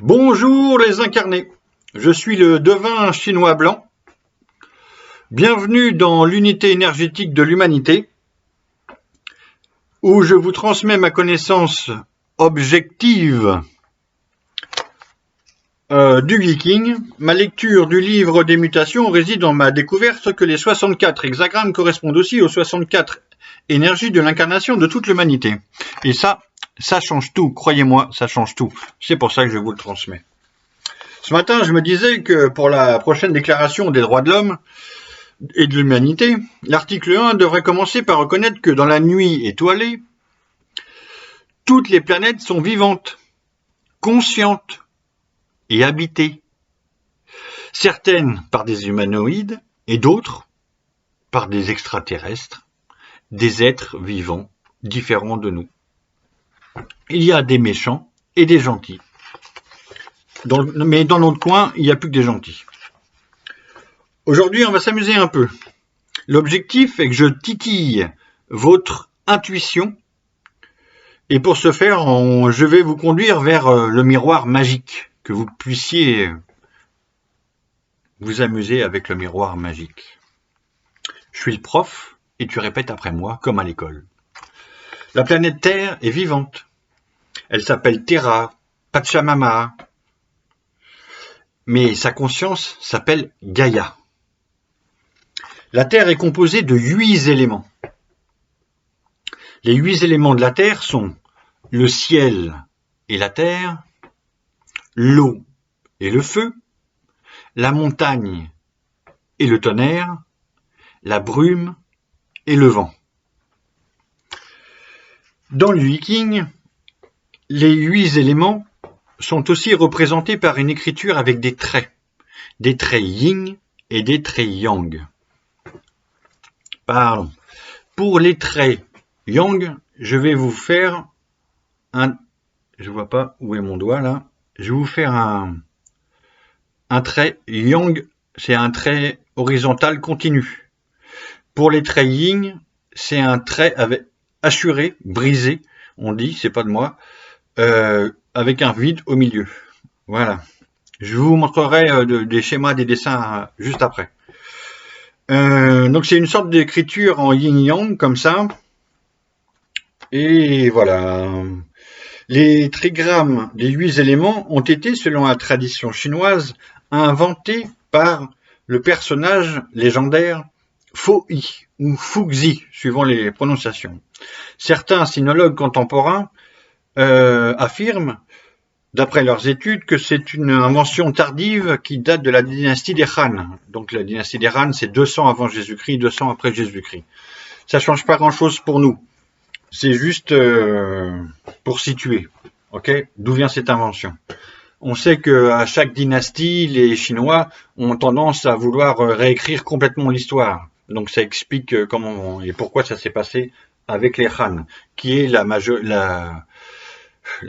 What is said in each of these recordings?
Bonjour les incarnés, je suis le devin chinois blanc. Bienvenue dans l'unité énergétique de l'humanité, où je vous transmets ma connaissance objective du Viking. Ma lecture du livre des mutations réside dans ma découverte que les 64 hexagrammes correspondent aussi aux 64 énergies de l'incarnation de toute l'humanité. Et ça change tout, croyez-moi, ça change tout. C'est pour ça que je vous le transmets. Ce matin, je me disais que pour la prochaine déclaration des droits de l'homme et de l'humanité, l'article 1 devrait commencer par reconnaître que dans la nuit étoilée, toutes les planètes sont vivantes, conscientes et habitées. Certaines par des humanoïdes et d'autres par des extraterrestres, des êtres vivants différents de nous. Il y a des méchants et des gentils. Mais dans notre coin, il n'y a plus que des gentils. Aujourd'hui, on va s'amuser un peu. L'objectif est que je titille votre intuition. Et pour ce faire, je vais vous conduire vers le miroir magique. Que vous puissiez vous amuser avec le miroir magique. Je suis le prof et tu répètes après moi comme à l'école. La planète Terre est vivante. Elle s'appelle Terra, Pachamama. Mais sa conscience s'appelle Gaïa. La Terre est composée de 8 éléments. Les 8 éléments de la Terre sont le ciel et la terre, l'eau et le feu, la montagne et le tonnerre, la brume et le vent. Dans le Viking, les 8 éléments sont aussi représentés par une écriture avec des traits yin et des traits yang. Pardon. Pour les traits yang, je vais vous faire je vois pas où est mon doigt là. Je vais vous faire un trait yang, c'est un trait horizontal continu. Pour les traits yin, c'est un trait assuré, brisé, on dit, c'est pas de moi, avec un vide au milieu. Voilà. Je vous montrerai des schémas, des dessins juste après. Donc c'est une sorte d'écriture en yin-yang comme ça. Et voilà. Les trigrammes des 8 éléments ont été, selon la tradition chinoise, inventés par le personnage légendaire Fo-Yi ou Fuxi, suivant les prononciations. Certains sinologues contemporains affirment, d'après leurs études, que c'est une invention tardive qui date de la dynastie des Han. Donc la dynastie des Han, c'est 200 avant Jésus-Christ, 200 après Jésus-Christ. Ça change pas grand-chose pour nous. C'est juste pour situer, ok, d'où vient cette invention. On sait qu'à chaque dynastie, les Chinois ont tendance à vouloir réécrire complètement l'histoire. Donc ça explique comment et pourquoi ça s'est passé avec les Han, qui est la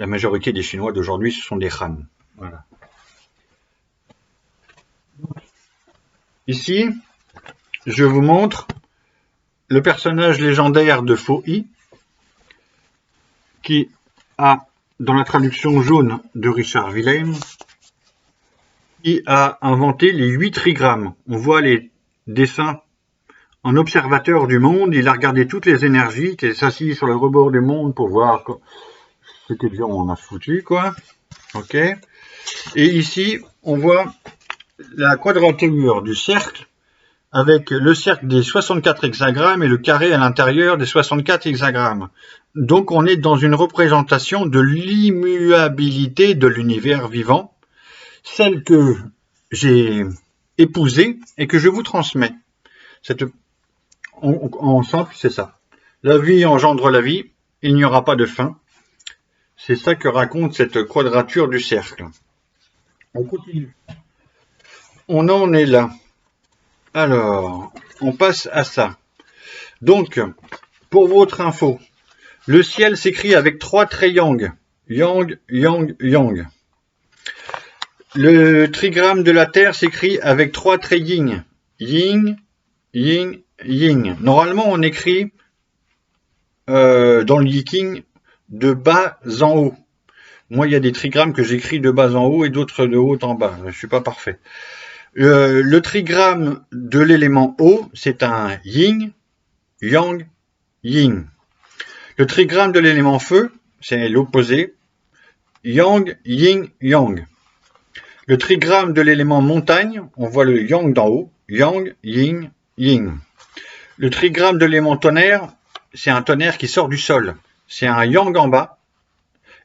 majorité des Chinois d'aujourd'hui, ce sont des Han. Voilà. Ici, je vous montre le personnage légendaire de Fo-Yi, qui a, dans la traduction jaune de Richard Willem, qui a inventé les 8 trigrammes. On voit les dessins en observateur du monde. Il a regardé toutes les énergies, qui s'assit sur le rebord du monde pour voir ce que bien on a foutu, quoi. Ok. Et ici, on voit la quadrature du cercle avec le cercle des 64 hexagrammes et le carré à l'intérieur des 64 hexagrammes. Donc on est dans une représentation de l'immuabilité de l'univers vivant, celle que j'ai épousée et que je vous transmets. En simple, c'est ça. La vie engendre la vie, il n'y aura pas de fin. C'est ça que raconte cette quadrature du cercle. On continue. On en est là. Alors, on passe à ça. Donc, pour votre info, le ciel s'écrit avec 3 traits yang. Yang, yang, yang. Le trigramme de la Terre s'écrit avec 3 traits yin. Yin, yin, yin. Normalement, on écrit dans le Viking de bas en haut. Moi, il y a des trigrammes que j'écris de bas en haut et d'autres de haut en bas. Je suis pas parfait. Le trigramme de l'élément eau, c'est un yin, yang, yin. Le trigramme de l'élément feu, c'est l'opposé, yang, yin, yang. Le trigramme de l'élément montagne, on voit le yang d'en haut, yang, yin, yin. Le trigramme de l'élément tonnerre, c'est un tonnerre qui sort du sol. C'est un yang en bas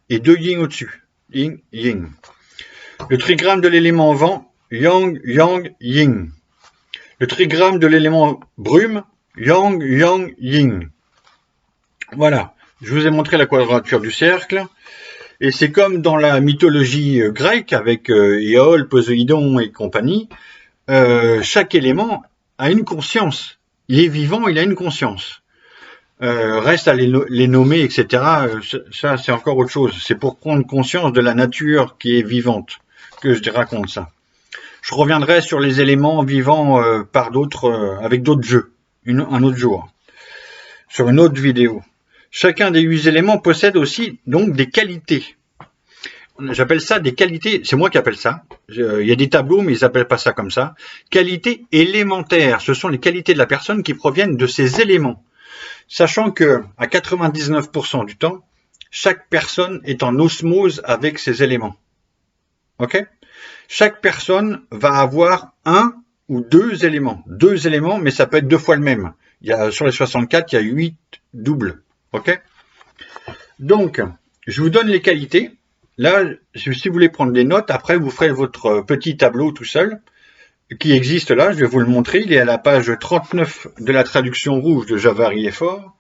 et 2 yin au-dessus, yin, yin. Le trigramme de l'élément vent, yang, yang, yin. Le trigramme de l'élément brume, yang, yang, yin. Voilà, je vous ai montré la quadrature du cercle. Et c'est comme dans la mythologie grecque avec Éole, Poséidon et compagnie, chaque élément a une conscience. Il est vivant, il a une conscience. Reste à les nommer, etc. Ça, c'est encore autre chose. C'est pour prendre conscience de la nature qui est vivante que je raconte ça. Je reviendrai sur les éléments vivants par d'autres, avec d'autres jeux, un autre jour, sur une autre vidéo. Chacun des 8 éléments possède aussi donc des qualités. J'appelle ça des qualités, c'est moi qui appelle ça. Il y a des tableaux, mais ils n'appellent pas ça comme ça. Qualités élémentaires, ce sont les qualités de la personne qui proviennent de ces éléments. Sachant que à 99% du temps, chaque personne est en osmose avec ces éléments. Ok ? Chaque personne va avoir un ou 2 éléments. 2 éléments, mais ça peut être 2 fois le même. Sur les 64, il y a 8 doubles. Ok ? Donc, je vous donne les qualités. Là, si vous voulez prendre des notes, après vous ferez votre petit tableau tout seul, qui existe là, je vais vous le montrer. Il est à la page 39 de la traduction rouge de Javary et Faure.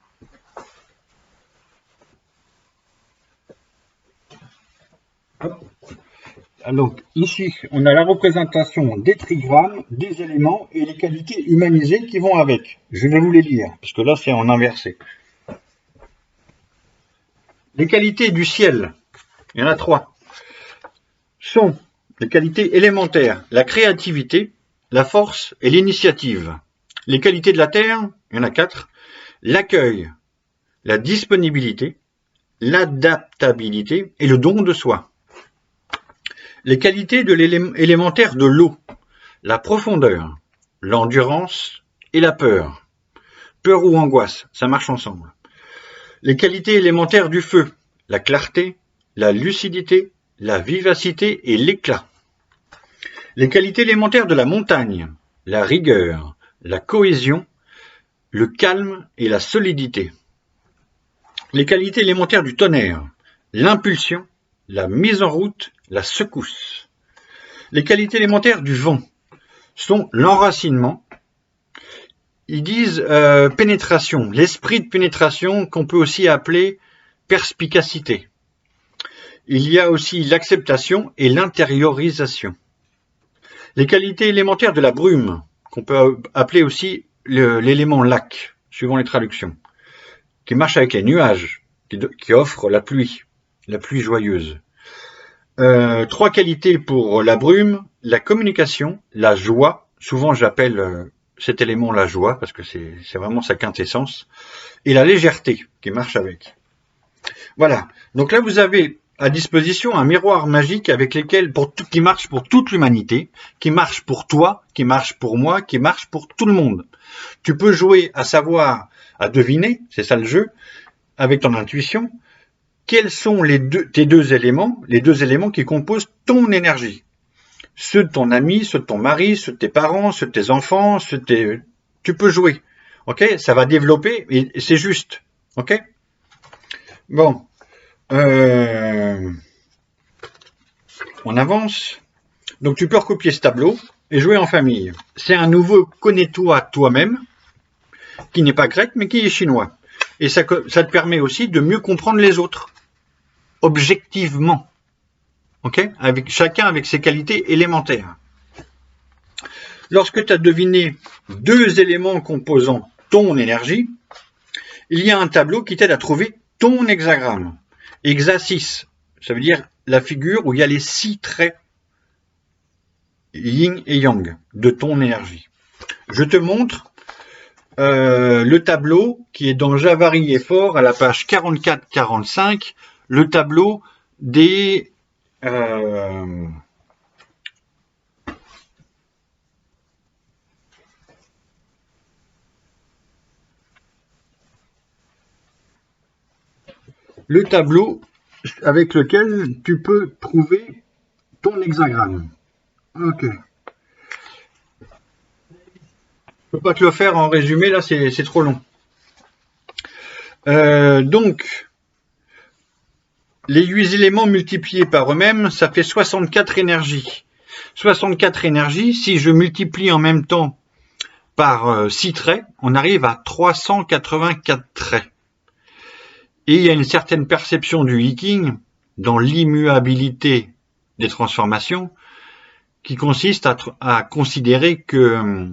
Donc ici, on a la représentation des trigrammes, des éléments et les qualités humanisées qui vont avec. Je vais vous les lire, parce que là c'est en inversé. Les qualités du ciel, il y en a 3, sont les qualités élémentaires, la créativité, la force et l'initiative. Les qualités de la terre, il y en a 4, l'accueil, la disponibilité, l'adaptabilité et le don de soi. Les qualités de l'élémentaire de l'eau, la profondeur, l'endurance et la peur. Peur ou angoisse, ça marche ensemble. Les qualités élémentaires du feu, la clarté, la lucidité, la vivacité et l'éclat. Les qualités élémentaires de la montagne, la rigueur, la cohésion, le calme et la solidité. Les qualités élémentaires du tonnerre, l'impulsion, la mise en route, la secousse. Les qualités élémentaires du vent sont l'enracinement. Ils disent pénétration, l'esprit de pénétration qu'on peut aussi appeler perspicacité. Il y a aussi l'acceptation et l'intériorisation. Les qualités élémentaires de la brume, qu'on peut appeler aussi l'élément lac, suivant les traductions, qui marche avec les nuages, qui offre la pluie joyeuse. 3 qualités pour la brume, la communication, la joie, souvent j'appelle cet élément la joie, parce que c'est vraiment sa quintessence, et la légèreté, qui marche avec. Voilà, donc là vous avez à disposition un miroir magique avec lesquels, qui marche pour toute l'humanité, qui marche pour toi, qui marche pour moi, qui marche pour tout le monde. Tu peux jouer à savoir, à deviner, c'est ça le jeu, avec ton intuition, quels sont tes deux éléments, les 2 éléments qui composent ton énergie. Ceux de ton ami, ceux de ton mari, ceux de tes parents, ceux de tes enfants, tu peux jouer. Ok, ça va développer et c'est juste. Ok. Bon, on avance. Donc tu peux recopier ce tableau et jouer en famille. C'est un nouveau connais-toi toi-même, qui n'est pas grec mais qui est chinois. Et ça te permet aussi de mieux comprendre les autres, objectivement. Ok, chacun avec ses qualités élémentaires. Lorsque tu as deviné 2 éléments composant ton énergie, il y a un tableau qui t'aide à trouver ton hexagramme. Hexa 6, ça veut dire la figure où il y a les 6 traits yin et yang de ton énergie. Je te montre le tableau qui est dans Javary et Faure à la page 44-45, le tableau des le tableau avec lequel tu peux trouver ton hexagramme. Ok. Je peux pas te le faire en résumé, là c'est trop long. Donc, les 8 éléments multipliés par eux-mêmes, ça fait 64 énergies. 64 énergies, si je multiplie en même temps par 6 traits, on arrive à 384 traits. Et il y a une certaine perception du Yiking dans l'immuabilité des transformations qui consiste à considérer que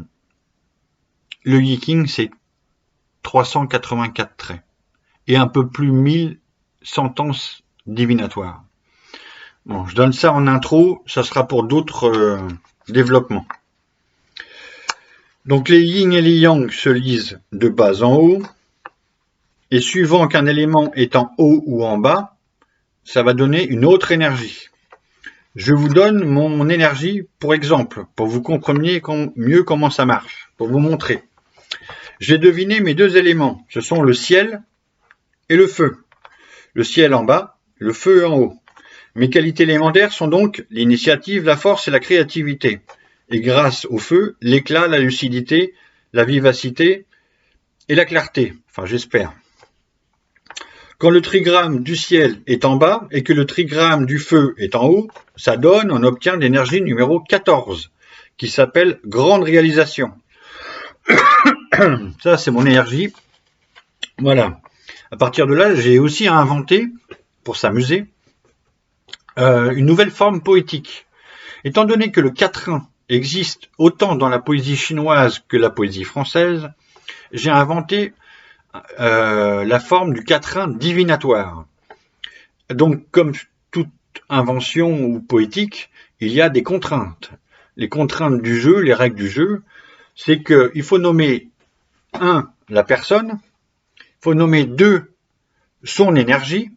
le Yiking c'est 384 traits et un peu plus 1000 sentences divinatoires. Bon, je donne ça en intro, ça sera pour d'autres développements. Donc les yin et les yang se lisent de bas en haut, et suivant qu'un élément est en haut ou en bas, ça va donner une autre énergie. Je vous donne mon énergie pour exemple, pour que vous compreniez mieux comment ça marche, pour vous montrer. J'ai deviné mes deux éléments, ce sont le ciel et le feu. Le ciel en bas, le feu en haut. Mes qualités élémentaires sont donc l'initiative, la force et la créativité. Et grâce au feu, l'éclat, la lucidité, la vivacité et la clarté. Enfin, j'espère. Quand le trigramme du ciel est en bas et que le trigramme du feu est en haut, ça donne, on obtient l'énergie numéro 14, qui s'appelle grande réalisation. Ça, c'est mon énergie. Voilà. À partir de là, j'ai aussi inventé, pour s'amuser, une nouvelle forme poétique. Étant donné que le quatrain existe autant dans la poésie chinoise que la poésie française, j'ai inventé la forme du quatrain divinatoire. Donc, comme toute invention ou poétique, il y a des contraintes. Les contraintes du jeu, les règles du jeu, c'est qu'il faut nommer 1, la personne, il faut nommer 2, son énergie,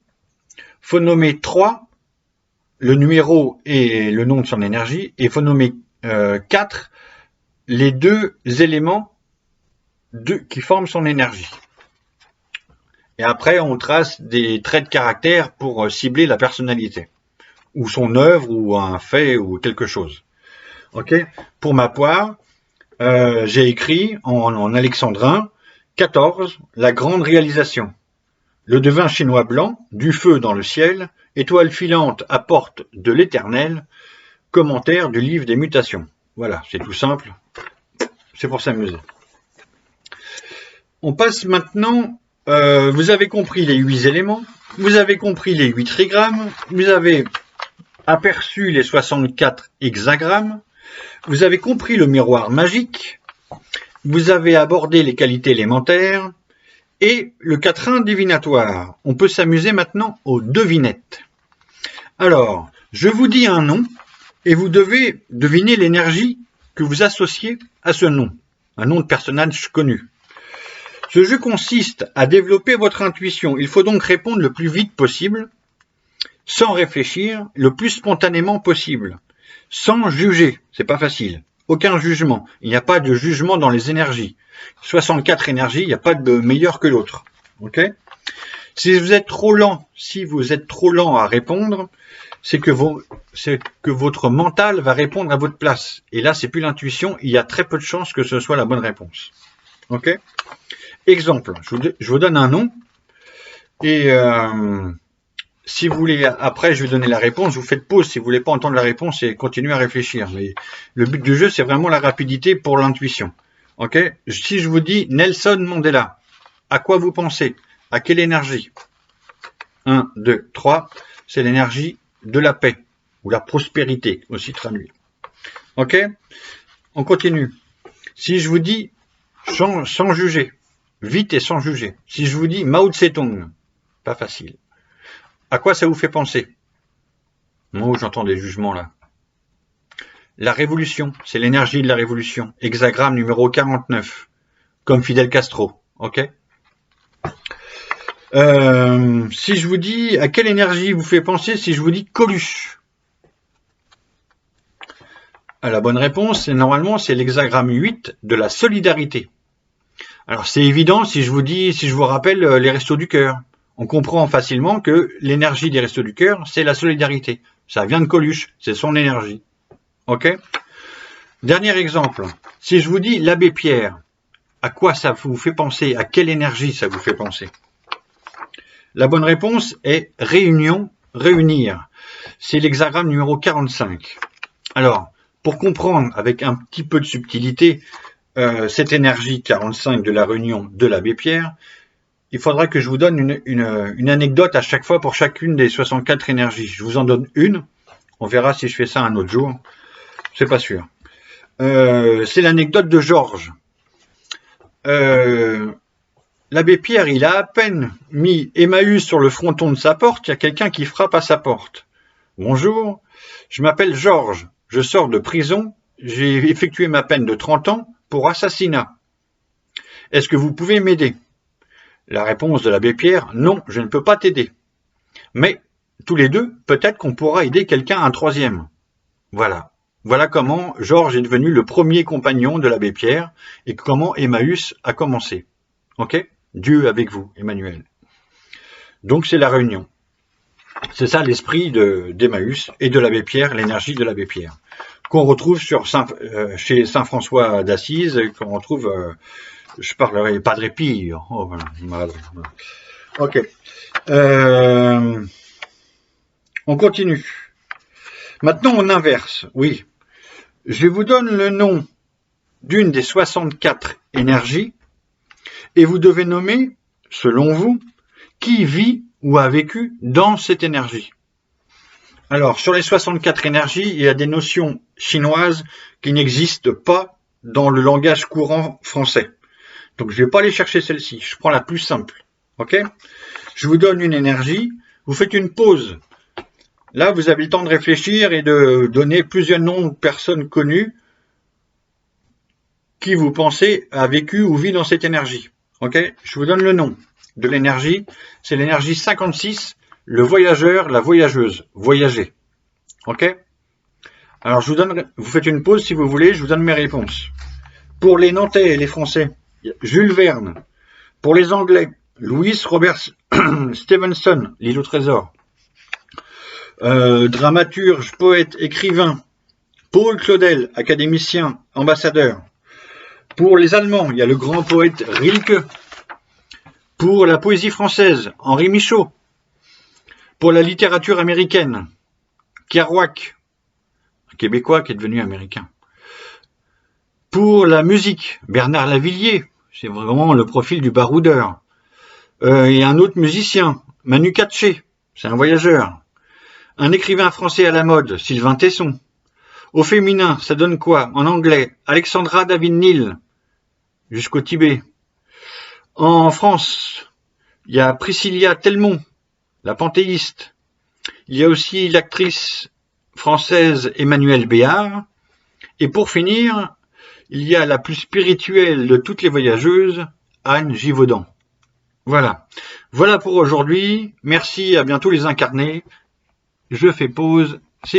il faut nommer 3, le numéro et le nom de son énergie, et il faut nommer 4, les deux éléments qui forment son énergie. Et après, on trace des traits de caractère pour cibler la personnalité, ou son œuvre, ou un fait, ou quelque chose. Ok. Pour ma part, j'ai écrit en alexandrin 14, la grande réalisation. Le devin chinois blanc, du feu dans le ciel, étoile filante apporte de l'éternel, commentaire du livre des mutations. Voilà, c'est tout simple, c'est pour s'amuser. On passe maintenant, vous avez compris les 8 éléments, vous avez compris les 8 trigrammes, vous avez aperçu les 64 hexagrammes, vous avez compris le miroir magique, vous avez abordé les qualités élémentaires et le quatrain divinatoire. On peut s'amuser maintenant aux devinettes. Alors, je vous dis un nom et vous devez deviner l'énergie que vous associez à ce nom, un nom de personnage connu. Ce jeu consiste à développer votre intuition. Il faut donc répondre le plus vite possible, sans réfléchir, le plus spontanément possible, sans juger. C'est pas facile. Aucun jugement. Il n'y a pas de jugement dans les énergies. 64 énergies, il n'y a pas de meilleur que l'autre. Ok ? Si vous êtes trop lent à répondre, c'est que votre mental va répondre à votre place. Et là, c'est plus l'intuition. Il y a très peu de chances que ce soit la bonne réponse. Ok ? Exemple. Je vous donne un nom. Et si vous voulez, après, je vais donner la réponse. Vous faites pause si vous voulez pas entendre la réponse et continuer à réfléchir. Mais le but du jeu, c'est vraiment la rapidité pour l'intuition. Ok ? Si je vous dis Nelson Mandela, à quoi vous pensez ? À quelle énergie ? 1, 2, 3, c'est l'énergie de la paix, ou la prospérité, aussi traduit. Ok ? On continue. Si je vous dis sans juger, vite et sans juger. Si je vous dis Mao Tse-tung, pas facile. À quoi ça vous fait penser ? Moi, j'entends des jugements là. La révolution, c'est l'énergie de la révolution. Hexagramme numéro 49, comme Fidel Castro. Ok ? Si je vous dis, à quelle énergie vous fait penser si je vous dis Coluche? La bonne réponse, normalement, c'est l'hexagramme 8 de la solidarité. Alors c'est évident si je vous rappelle les Restos du Cœur. On comprend facilement que l'énergie des Restos du Cœur, c'est la solidarité. Ça vient de Coluche, c'est son énergie. Ok? Dernier exemple. Si je vous dis l'abbé Pierre, à quoi ça vous fait penser? À quelle énergie ça vous fait penser? La bonne réponse est réunion, réunir. C'est l'hexagramme numéro 45. Alors, pour comprendre avec un petit peu de subtilité cette énergie 45 de la réunion de l'abbé Pierre, il faudra que je vous donne une anecdote à chaque fois pour chacune des 64 énergies. Je vous en donne une. On verra si je fais ça un autre jour. C'est pas sûr. C'est l'anecdote de Georges. L'abbé Pierre, il a à peine mis Emmaüs sur le fronton de sa porte, il y a quelqu'un qui frappe à sa porte. Bonjour, je m'appelle Georges, je sors de prison, j'ai effectué ma peine de 30 ans pour assassinat. Est-ce que vous pouvez m'aider? La réponse de l'abbé Pierre, non, je ne peux pas t'aider. Mais, tous les deux, peut-être qu'on pourra aider quelqu'un, un troisième. Voilà. Voilà comment Georges est devenu le premier compagnon de l'abbé Pierre et comment Emmaüs a commencé. Ok? Dieu avec vous, Emmanuel. Donc c'est la réunion. C'est ça l'esprit d'Emmaüs et de l'abbé Pierre, l'énergie de l'abbé Pierre, qu'on retrouve chez Saint François d'Assise, qu'on retrouve, je parlerai pas de répit. Oh, voilà. Ok. On continue. Maintenant on inverse, oui. Je vous donne le nom d'une des 64 énergies et vous devez nommer, selon vous, qui vit ou a vécu dans cette énergie. Alors, sur les 64 énergies, il y a des notions chinoises qui n'existent pas dans le langage courant français. Donc, je ne vais pas aller chercher celle-ci. Je prends la plus simple. Ok? Je vous donne une énergie. Vous faites une pause. Là, vous avez le temps de réfléchir et de donner plusieurs noms de personnes connues qui vous pensez a vécu ou vit dans cette énergie. Ok? Je vous donne le nom de l'énergie. C'est l'énergie 56, le voyageur, la voyageuse, voyager. Ok? Alors, vous faites une pause si vous voulez, je vous donne mes réponses. Pour les Nantais et les Français, Jules Verne. Pour les Anglais, Louis Robert Stevenson, L'île au trésor. Dramaturge, poète, écrivain, Paul Claudel, académicien, ambassadeur. Pour les Allemands, il y a le grand poète Rilke. Pour la poésie française, Henri Michaud. Pour la littérature américaine, Kerouac, un Québécois qui est devenu américain. Pour la musique, Bernard Lavilliers, c'est vraiment le profil du baroudeur. Et un autre musicien, Manu Katché, c'est un voyageur. Un écrivain français à la mode, Sylvain Tesson. Au féminin, ça donne quoi? En anglais, Alexandra David-Néel, jusqu'au Tibet. En France, il y a Priscilla Telmont, la panthéiste. Il y a aussi l'actrice française Emmanuelle Béard. Et pour finir, il y a la plus spirituelle de toutes les voyageuses, Anne Givaudan. Voilà. Voilà pour aujourd'hui. Merci, à bientôt les incarnés. Je fais pause. C'est fini.